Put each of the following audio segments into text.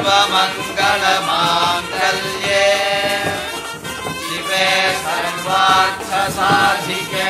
सर्वमंगलमांगल्ये शिवे सर्वार्थसाधिके।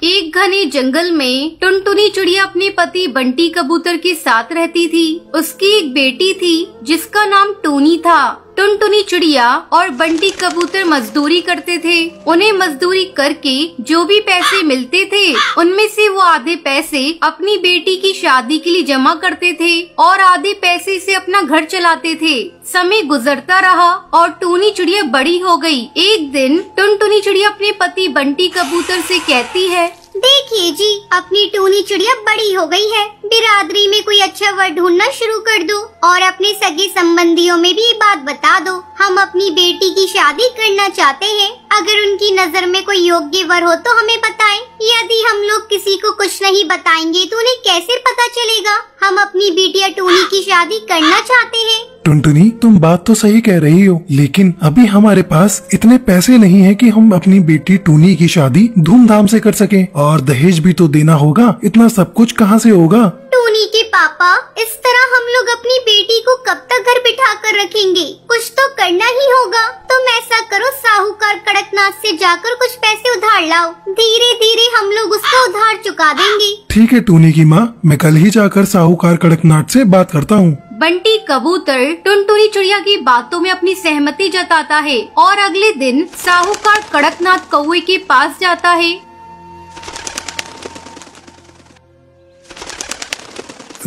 एक घने जंगल में टुनटुनी चिड़िया अपने पति बंटी कबूतर के साथ रहती थी। उसकी एक बेटी थी जिसका नाम टूनी था। टुनटुनी चिड़िया और बंटी कबूतर मजदूरी करते थे। उन्हें मजदूरी करके जो भी पैसे मिलते थे उनमें से वो आधे पैसे अपनी बेटी की शादी के लिए जमा करते थे और आधे पैसे से अपना घर चलाते थे। समय गुजरता रहा और टूनी चिड़िया बड़ी हो गई। एक दिन टुनटुनी चिड़िया अपने पति बंटी कबूतर से कहती है, देखिए जी, अपनी टूनी चिड़िया बड़ी हो गई है। बिरादरी में कोई अच्छा वर ढूंढना शुरू कर दो और अपने सगे संबंधियों में भी ये बात बता दो। हम अपनी बेटी की शादी करना चाहते हैं। अगर उनकी नजर में कोई योग्य वर हो तो हमें बताएं। यदि हम लोग किसी को कुछ नहीं बताएंगे तो उन्हें कैसे पता चलेगा हम अपनी बेटिया टूनी की शादी करना चाहते हैं। टुनटुनी, तुम बात तो सही कह रही हो, लेकिन अभी हमारे पास इतने पैसे नहीं है कि हम अपनी बेटी टूनी की शादी धूमधाम से कर सकें, और दहेज भी तो देना होगा। इतना सब कुछ कहाँ से होगा? टूनी के पापा, इस तरह हम लोग अपनी बेटी को कब तक घर बिठा कर रखेंगे? कुछ तो करना ही होगा। तुम ऐसा करो, साहूकार कड़कनाथ से जाकर कुछ पैसे उधार लाओ। धीरे धीरे हम लोग उसका उधार चुका देंगे। ठीक है टूनी की माँ, मैं कल ही जाकर साहूकार कड़कनाथ से बात करता हूँ। बंटी कबूतर टुनटुनी चिड़िया की बातों में अपनी सहमति जताता है और अगले दिन साहूकार कड़कनाथ कौवे के पास जाता है।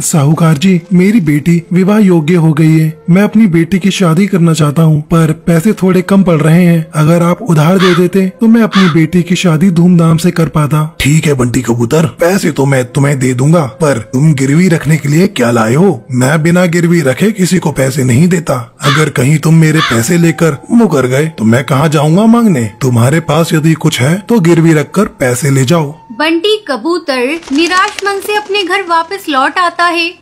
साहूकार जी, मेरी बेटी विवाह योग्य हो गई है। मैं अपनी बेटी की शादी करना चाहता हूँ, पर पैसे थोड़े कम पड़ रहे हैं। अगर आप उधार दे देते तो मैं अपनी बेटी की शादी धूमधाम से कर पाता। ठीक है बंटी कबूतर, पैसे तो मैं तुम्हें दे दूंगा, पर तुम गिरवी रखने के लिए क्या लाए हो? मैं बिना गिरवी रखे किसी को पैसे नहीं देता। अगर कहीं तुम मेरे पैसे लेकर मुकर गए तो मैं कहाँ जाऊँगा मांगने? तुम्हारे पास यदि कुछ है तो गिरवी रख कर पैसे ले जाओ। बंटी कबूतर निराश मन से अपने घर वापस लौट आता है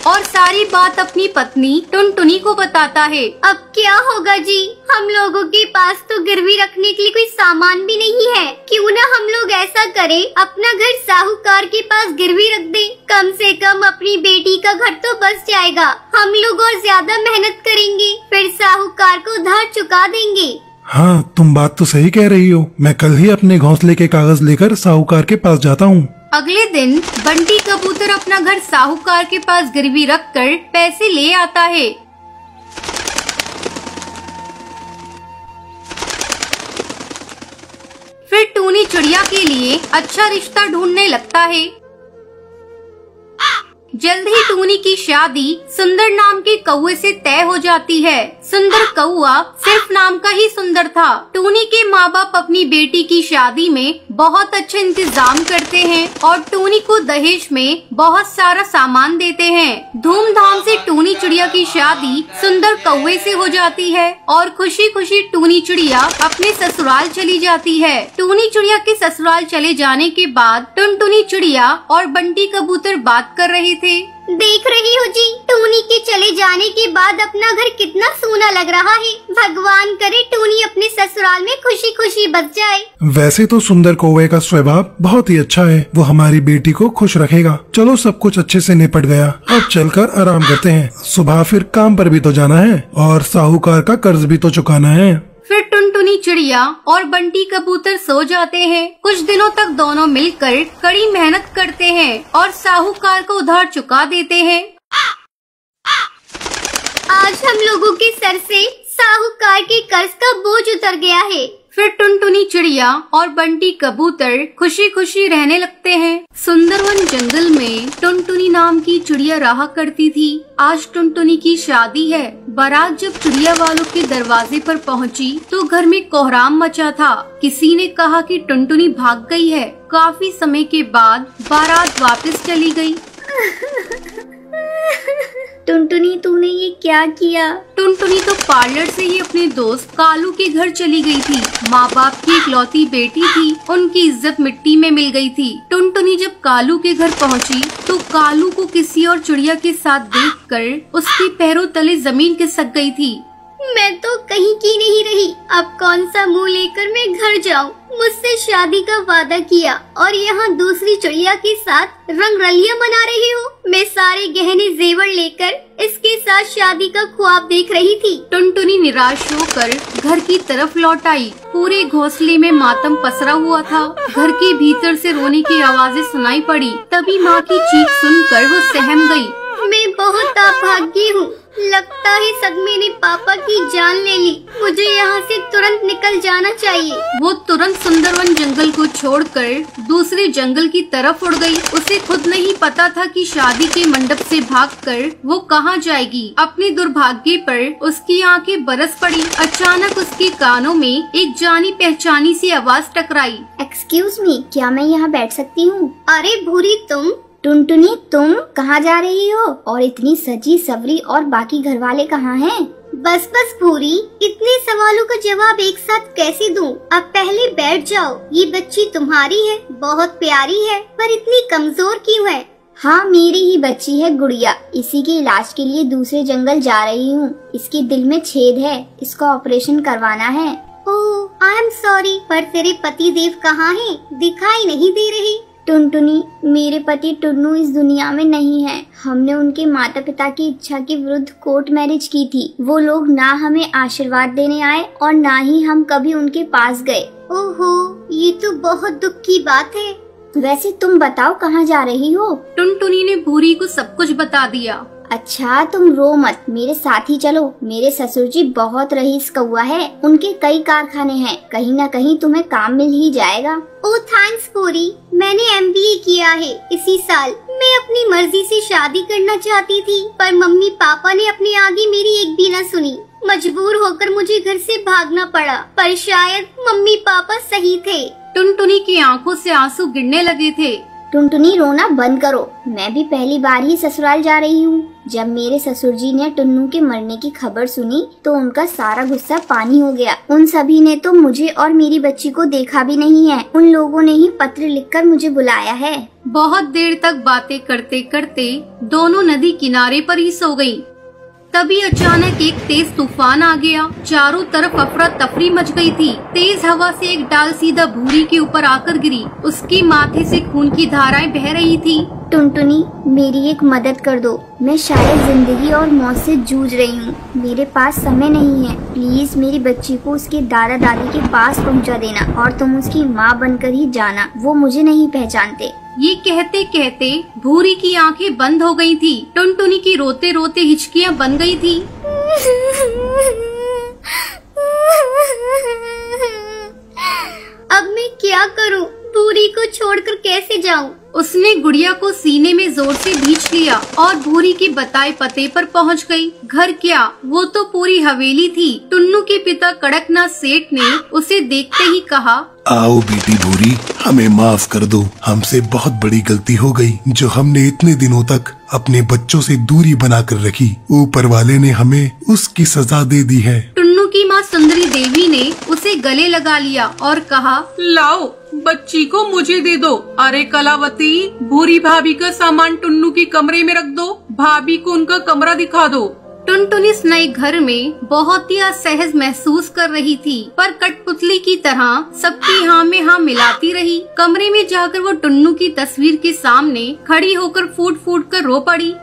और सारी बात अपनी पत्नी टुनटुनी को बताता है। अब क्या होगा जी? हम लोगों के पास तो गिरवी रखने के लिए कोई सामान भी नहीं है। क्यों ना हम लोग ऐसा करें, अपना घर साहूकार के पास गिरवी रख दें। कम से कम अपनी बेटी का घर तो बच जाएगा। हम लोग और ज्यादा मेहनत करेंगे, फिर साहूकार को उधार चुका देंगे। हाँ, तुम बात तो सही कह रही हो। मैं कल ही अपने घोंसले के कागज लेकर साहूकार के पास जाता हूँ। अगले दिन बंटी कबूतर अपना घर साहूकार के पास गिरवी रखकर पैसे ले आता है। फिर टूनी चिड़िया के लिए अच्छा रिश्ता ढूंढने लगता है। जल्द ही टूनी की शादी सुंदर नाम के कौवे से तय हो जाती है। सुंदर कौवा सिर्फ नाम का ही सुंदर था। टूनी के माँ बाप अपनी बेटी की शादी में बहुत अच्छा इंतजाम करते हैं और टूनी को दहेज में बहुत सारा सामान देते हैं। धूमधाम से टूनी चिड़िया की शादी सुंदर कौवे से हो जाती है और खुशी खुशी टूनी चिड़िया अपने ससुराल चली जाती है। टूनी चिड़िया के ससुराल चले जाने के बाद टुनटुनी चिड़िया और बंटी कबूतर बात कर रहे थे। देख रही हो जी, टूनी के चले जाने के बाद अपना घर कितना सूना लग रहा है। भगवान करे टूनी अपने ससुराल में खुशी खुशी बस जाए। वैसे तो सुंदर कौवे का स्वभाव बहुत ही अच्छा है। वो हमारी बेटी को खुश रखेगा। चलो, सब कुछ अच्छे से निपट गया। अब चलकर आराम करते हैं। सुबह फिर काम पर भी तो जाना है और साहूकार का कर्ज भी तो चुकाना है। फिर टुनटुनी चिड़िया और बंटी कबूतर सो जाते हैं। कुछ दिनों तक दोनों मिलकर कड़ी मेहनत करते हैं और साहूकार को उधार चुका देते हैं। आज हम लोगों के सर से साहूकार के कर्ज का बोझ उतर गया है। फिर टुनटुनी चिड़िया और बंटी कबूतर खुशी खुशी रहने लगते हैं। सुंदरवन जंगल में टुनटुनी नाम की चिड़िया रहा करती थी। आज टुनटुनी की शादी है। बारात जब चिड़िया वालों के दरवाजे पर पहुंची तो घर में कोहराम मचा था। किसी ने कहा कि टुनटुनी भाग गई है। काफी समय के बाद बारात वापस चली गई। टुनटुनी, तूने ये क्या किया? टुनटुनी तो पार्लर से ही अपने दोस्त कालू के घर चली गई थी। माँ बाप की इकलौती बेटी थी, उनकी इज्जत मिट्टी में मिल गई थी। टुनटुनी जब कालू के घर पहुँची तो कालू को किसी और चिड़िया के साथ देखकर उसके पैरों तले जमीन खिसक गई थी। मैं तो कहीं की नहीं रही। अब कौन सा मुंह लेकर मैं घर जाऊं? मुझसे शादी का वादा किया और यहाँ दूसरी चिड़िया के साथ रंगरलियां मना रही हो। मैं सारे गहने जेवर लेकर इसके साथ शादी का ख्वाब देख रही थी। टुनटुनी निराश होकर घर की तरफ लौट आई। पूरे घोंसले में मातम पसरा हुआ था। घर के भीतर से रोने की आवाजें सुनाई पड़ी। तभी माँ की चीख सुनकर वो सहम गई। मैं बहुत अभागी हूँ। लगता है सदमे ने पापा की जान ले ली। मुझे यहाँ से तुरंत निकल जाना चाहिए। वो तुरंत सुंदरवन जंगल को छोड़कर दूसरे जंगल की तरफ उड़ गई। उसे खुद नहीं पता था कि शादी के मंडप से भागकर वो कहाँ जाएगी। अपने दुर्भाग्य पर उसकी आंखें बरस पड़ी। अचानक उसके कानों में एक जानी पहचानी सी आवाज टकराई। एक्सक्यूज मी, क्या मैं यहाँ बैठ सकती हूँ? अरे भूरी, तुम? टुनटुनी, तुम कहाँ जा रही हो? और इतनी सजी सवरी और बाकी घर वाले कहाँ हैं? बस भूरी, इतने सवालों का जवाब एक साथ कैसे दूं? अब पहले बैठ जाओ। ये बच्ची तुम्हारी है, बहुत प्यारी है, पर इतनी कमजोर क्यों है? हाँ, मेरी ही बच्ची है गुड़िया। इसी के इलाज के लिए दूसरे जंगल जा रही हूँ। इसके दिल में छेद है, इसका ऑपरेशन करवाना है। ओह, आई एम सॉरी, पर तेरे पति देव कहाँ हैं? दिखाई नहीं दे रहे। टुनटुनी, मेरे पति टुन्नू इस दुनिया में नहीं है। हमने उनके माता पिता की इच्छा के विरुद्ध कोर्ट मैरिज की थी। वो लोग ना हमें आशीर्वाद देने आए और ना ही हम कभी उनके पास गए। ओहो, ये तो बहुत दुख की बात है। वैसे तुम बताओ, कहाँ जा रही हो? टुनटुनी ने भूरी को सब कुछ बता दिया। अच्छा, तुम रो मत, मेरे साथ ही चलो। मेरे ससुर जी बहुत रईस कौआ है। उनके कई कारखाने हैं, कहीं न कहीं तुम्हें काम मिल ही जाएगा। ओह थैंक्स पूरी, मैंने MBA किया है इसी साल। मैं अपनी मर्जी से शादी करना चाहती थी, पर मम्मी पापा ने अपने आगे मेरी एक भी न सुनी। मजबूर होकर मुझे घर से भागना पड़ा, पर शायद मम्मी पापा सही थे। टुनटुनी की आंखों से आंसू गिरने लगे थे। टुनटुनी, रोना बंद करो। मैं भी पहली बार ही ससुराल जा रही हूँ। जब मेरे ससुर जी ने टुन्नू के मरने की खबर सुनी तो उनका सारा गुस्सा पानी हो गया। उन सभी ने तो मुझे और मेरी बच्ची को देखा भी नहीं है। उन लोगों ने ही पत्र लिखकर मुझे बुलाया है। बहुत देर तक बातें करते करते दोनों नदी किनारे पर ही सो गयी। तभी अचानक एक तेज तूफान आ गया। चारों तरफ अफरा तफरी मच गई थी। तेज हवा से एक डाल सीधा भूरी के ऊपर आकर गिरी। उसके माथे से खून की धाराएं बह रही थी। टुनटुनी, मेरी एक मदद कर दो। मैं शायद जिंदगी और मौत से जूझ रही हूँ। मेरे पास समय नहीं है। प्लीज मेरी बच्ची को उसके दादा दादी के पास पहुँचा देना और तुम उसकी माँ बनकर ही जाना। वो मुझे नहीं पहचानते। ये कहते कहते भूरी की आंखें बंद हो गई थी। टुनटुनी की रोते रोते हिचकियाँ बन गई थी। अब मैं क्या करूं? भूरी को छोड़कर कैसे जाऊं? उसने गुड़िया को सीने में जोर से खींच लिया और भूरी के बताए पते पर पहुंच गई। घर क्या, वो तो पूरी हवेली थी। टुन्नू के पिता कड़कनाथ सेठ ने उसे देखते ही कहा, आओ बेटी भूरी, हमें माफ कर दो। हमसे बहुत बड़ी गलती हो गई जो हमने इतने दिनों तक अपने बच्चों से दूरी बनाकर रखी। ऊपर वाले ने हमें उसकी सजा दे दी है। टुन्नू की माँ सुंदरी देवी ने उसे गले लगा लिया और कहा, लाओ बच्ची को मुझे दे दो। अरे कलावती, भूरी भाभी का सामान टुन्नू की कमरे में रख दो। भाभी को उनका कमरा दिखा दो। टुनटुनी इस नए घर में बहुत ही असहज महसूस कर रही थी, पर कठपुतली की तरह सबकी हाँ में हाँ मिलाती रही। कमरे में जाकर वो टुन्नू की तस्वीर के सामने खड़ी होकर फूट फूट कर रो पड़ी।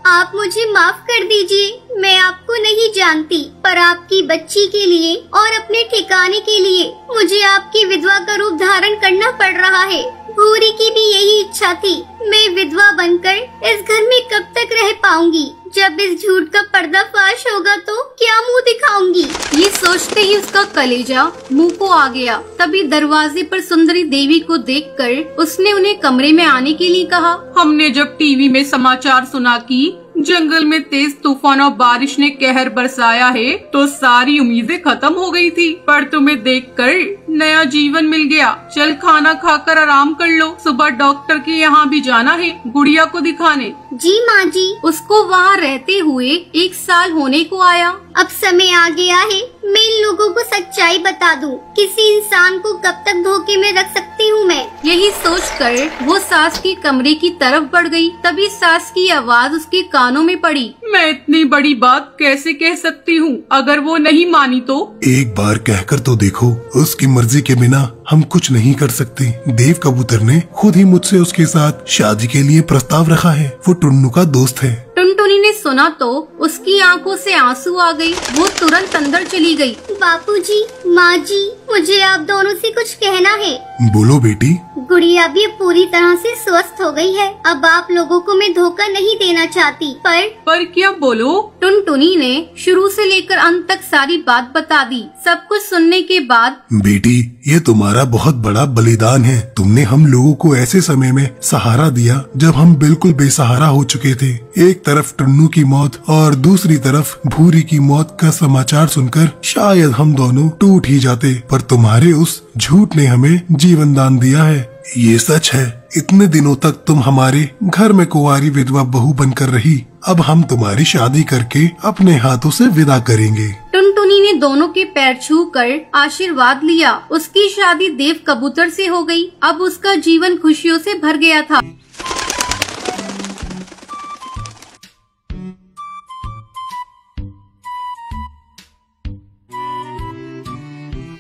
आप मुझे माफ कर दीजिए। मैं आपको नहीं जानती, पर आपकी बच्ची के लिए और अपने ठिकाने के लिए मुझे आपकी विधवा का रूप धारण करना पड़ रहा है। भूरी की भी यही इच्छा थी। मैं विधवा बनकर इस घर में कब तक रह पाऊंगी? जब इस झूठ का पर्दाफाश होगा तो क्या मुंह दिखाऊंगी? ये सोचते ही उसका कलेजा मुंह को आ गया। तभी दरवाजे पर सुंदरी देवी को देखकर उसने उन्हें कमरे में आने के लिए कहा। हमने जब टीवी में समाचार सुना कि जंगल में तेज तूफान और बारिश ने कहर बरसाया है तो सारी उम्मीदें खत्म हो गई थी, पर तुम्हें देखकर नया जीवन मिल गया। चल खाना खाकर आराम कर लो। सुबह डॉक्टर के यहाँ भी जाना है गुड़िया को दिखाने। जी माँ जी। उसको वहाँ रहते हुए 1 साल होने को आया। अब समय आ गया है मैं इन लोगों को सच्चाई बता दूं। किसी इंसान को कब तक धोखे में रख सकती हूँ मैं। यही सोचकर वो सास के कमरे की तरफ बढ़ गई। तभी सास की आवाज उसके कानों में पड़ी। मैं इतनी बड़ी बात कैसे कह सकती हूँ? अगर वो नहीं मानी तो? एक बार कहकर तो देखो, उसकी मर्जी के बिना हम कुछ नहीं कर सकते। देव कबूतर ने खुद ही मुझसे उसके साथ शादी के लिए प्रस्ताव रखा है। वो टुन्नू का दोस्त है। टुनटुनी ने सुना तो उसकी आंखों से आंसू आ गई। वो तुरंत अंदर चली गई। बापूजी, माँ जी, मुझे आप दोनों से कुछ कहना है। बोलो बेटी। गुड़िया भी पूरी तरह से स्वस्थ हो गई है। अब आप लोगों को मैं धोखा नहीं देना चाहती। पर क्या? बोलो। टुनटुनी ने शुरू से लेकर अंत तक सारी बात बता दी। सब कुछ सुनने के बाद, बेटी, ये तुम्हारा बहुत बड़ा बलिदान है। तुमने हम लोगों को ऐसे समय में सहारा दिया जब हम बिल्कुल बेसहारा हो चुके थे। एक तरफ टुन्नू की मौत और दूसरी तरफ भूरी की मौत का समाचार सुनकर शायद हम दोनों टूट ही जाते, पर तुम्हारे उस झूठ ने हमें जीवन दान दिया है। ये सच है। इतने दिनों तक तुम हमारे घर में कुंवारी विधवा बहू बनकर रही। अब हम तुम्हारी शादी करके अपने हाथों से विदा करेंगे। टुनटुनी ने दोनों के पैर छू कर आशीर्वाद लिया। उसकी शादी देव कबूतर से हो गई। अब उसका जीवन खुशियों से भर गया था।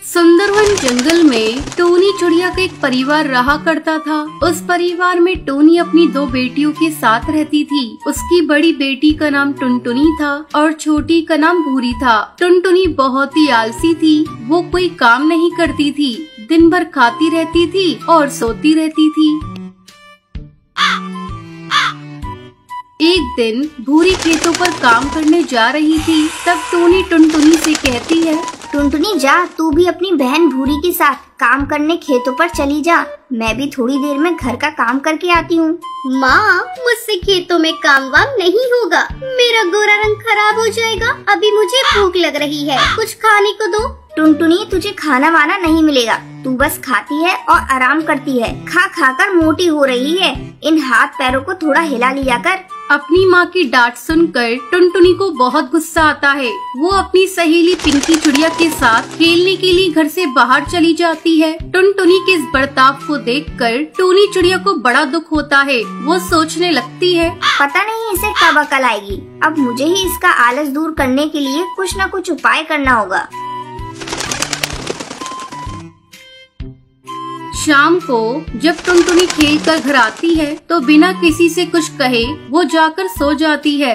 सुंदरवन जंगल में टोनी चिड़िया का एक परिवार रहा करता था। उस परिवार में टोनी अपनी 2 बेटियों के साथ रहती थी। उसकी बड़ी बेटी का नाम टुनटुनी था और छोटी का नाम भूरी था। टुनटुनी बहुत ही आलसी थी। वो कोई काम नहीं करती थी। दिन भर खाती रहती थी और सोती रहती थी। एक दिन भूरी खेतों पर काम करने जा रही थी। तब टोनी टुनटुनी से कहती है, टुनटुनी जा, तू भी अपनी बहन भूरी के साथ काम करने खेतों पर चली जा। मैं भी थोड़ी देर में घर का काम करके आती हूँ। माँ, मुझसे खेतों में काम वाम नहीं होगा। मेरा गोरा रंग खराब हो जाएगा। अभी मुझे भूख लग रही है, कुछ खाने को दो। टुनटुनी, तुझे खाना वाना नहीं मिलेगा। तू बस खाती है और आराम करती है। खा खा कर मोटी हो रही है। इन हाथ पैरों को थोड़ा हिला लिया कर। अपनी माँ की डांट सुनकर टुनटुनी को बहुत गुस्सा आता है। वो अपनी सहेली पिंकी चिड़िया के साथ खेलने के लिए घर से बाहर चली जाती है। टुनटुनी के इस बर्ताव को देखकर टोनी चिड़िया को बड़ा दुख होता है। वो सोचने लगती है, पता नहीं इसे कब अकल आएगी। अब मुझे ही इसका आलस दूर करने के लिए कुछ न कुछ उपाय करना होगा। शाम को जब टुनटुनी खेल कर घर आती है तो बिना किसी से कुछ कहे वो जाकर सो जाती है।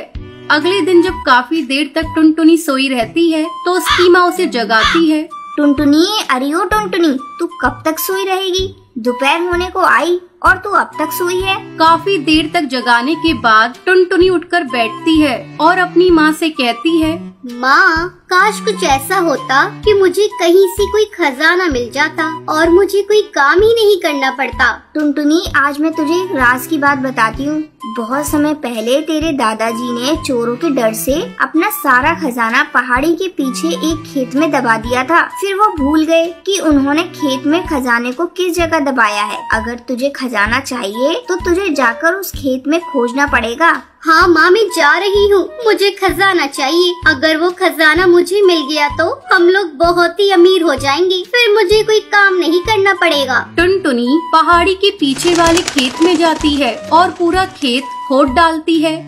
अगले दिन जब काफी देर तक टुनटुनी सोई रहती है तो उसकी माँ उसे जगाती है। टुनटुनी, अरे ओ टुनटुनी, तू कब तक सोई रहेगी? दोपहर होने को आई और तू अब तक सोई है। काफी देर तक जगाने के बाद टुनटुनी उठकर बैठती है और अपनी माँ से कहती है, माँ, काश कुछ ऐसा होता कि मुझे कहीं से कोई खजाना मिल जाता और मुझे कोई काम ही नहीं करना पड़ता। टुनटुनी, आज मैं तुझे एक राज की बात बताती हूँ। बहुत समय पहले तेरे दादाजी ने चोरों के डर से अपना सारा खजाना पहाड़ी के पीछे एक खेत में दबा दिया था। फिर वो भूल गए कि उन्होंने खेत में खजाने को किस जगह दबाया है। अगर तुझे खजाना चाहिए तो तुझे जाकर उस खेत में खोजना पड़ेगा। हाँ माँ, मैं जा रही हूँ। मुझे खजाना चाहिए। अगर वो खजाना मुझे मिल गया तो हम लोग बहुत ही अमीर हो जाएंगे। फिर मुझे कोई काम नहीं करना पड़ेगा। टुनटुनी पहाड़ी के पीछे वाले खेत में जाती है और पूरा खेत खोद डालती है,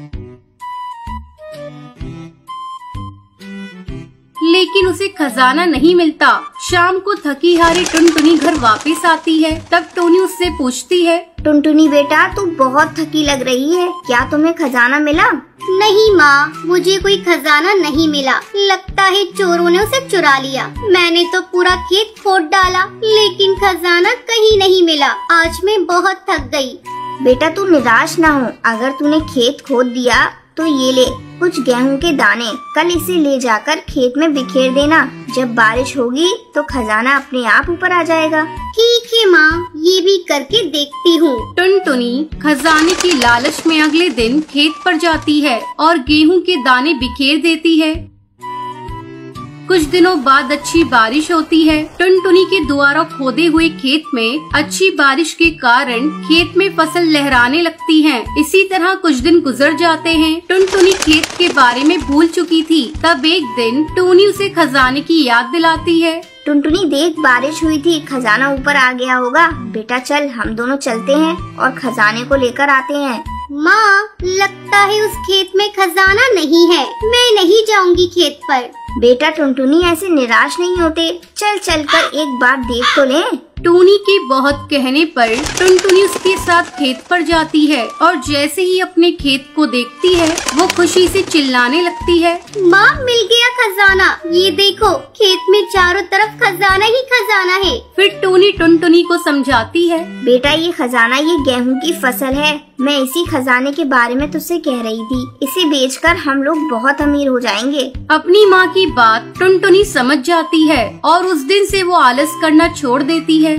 लेकिन उसे खजाना नहीं मिलता। शाम को थकी हारी टुनटुनी घर वापस आती है। तब टोनी उससे पूछती है, टुनटुनी बेटा, तू बहुत थकी लग रही है। क्या तुम्हें खजाना मिला? नहीं माँ, मुझे कोई खजाना नहीं मिला। लगता है चोरों ने उसे चुरा लिया। मैंने तो पूरा खेत खोद डाला, लेकिन खजाना कहीं नहीं मिला। आज मैं बहुत थक गई। बेटा, तू निराश ना हो। अगर तूने खेत खोद दिया तो ये ले कुछ गेहूं के दाने। कल इसे ले जाकर खेत में बिखेर देना। जब बारिश होगी तो खजाना अपने आप ऊपर आ जाएगा। ठीक है माँ, ये भी करके देखती हूँ। टुनटुनी खजाने की लालच में अगले दिन खेत पर जाती है और गेहूं के दाने बिखेर देती है। कुछ दिनों बाद अच्छी बारिश होती है। टुनटुनी के द्वारा खोदे हुए खेत में अच्छी बारिश के कारण खेत में फसल लहराने लगती है। इसी तरह कुछ दिन गुजर जाते हैं। टुनटुनी खेत के बारे में भूल चुकी थी। तब एक दिन टूनी उसे खजाने की याद दिलाती है। टुनटुनी देख, बारिश हुई थी, खजाना ऊपर आ गया होगा। बेटा चल, हम दोनों चलते हैं और खजाने को लेकर आते हैं। माँ, लगता है उस खेत में खजाना नहीं है। मैं नहीं जाऊंगी खेत पर। बेटा टुनटुनी, ऐसे निराश नहीं होते। चल चल कर एक बार देख तो ले। टूनी के बहुत कहने पर टुनटुनी उसके साथ खेत पर जाती है और जैसे ही अपने खेत को देखती है वो खुशी से चिल्लाने लगती है। माँ, मिल गया खजाना। ये देखो, खेत में चारों तरफ खजाना ही खजाना है। फिर टूनी टुनटुनी को समझाती है। बेटा ये खजाना, ये गेहूं की फसल है। मैं इसी खजाने के बारे में तुझसे कह रही थी। इसे बेचकर हम लोग बहुत अमीर हो जाएंगे। अपनी माँ की बात टुनटुनी समझ जाती है और उस दिन से वो आलस करना छोड़ देती है।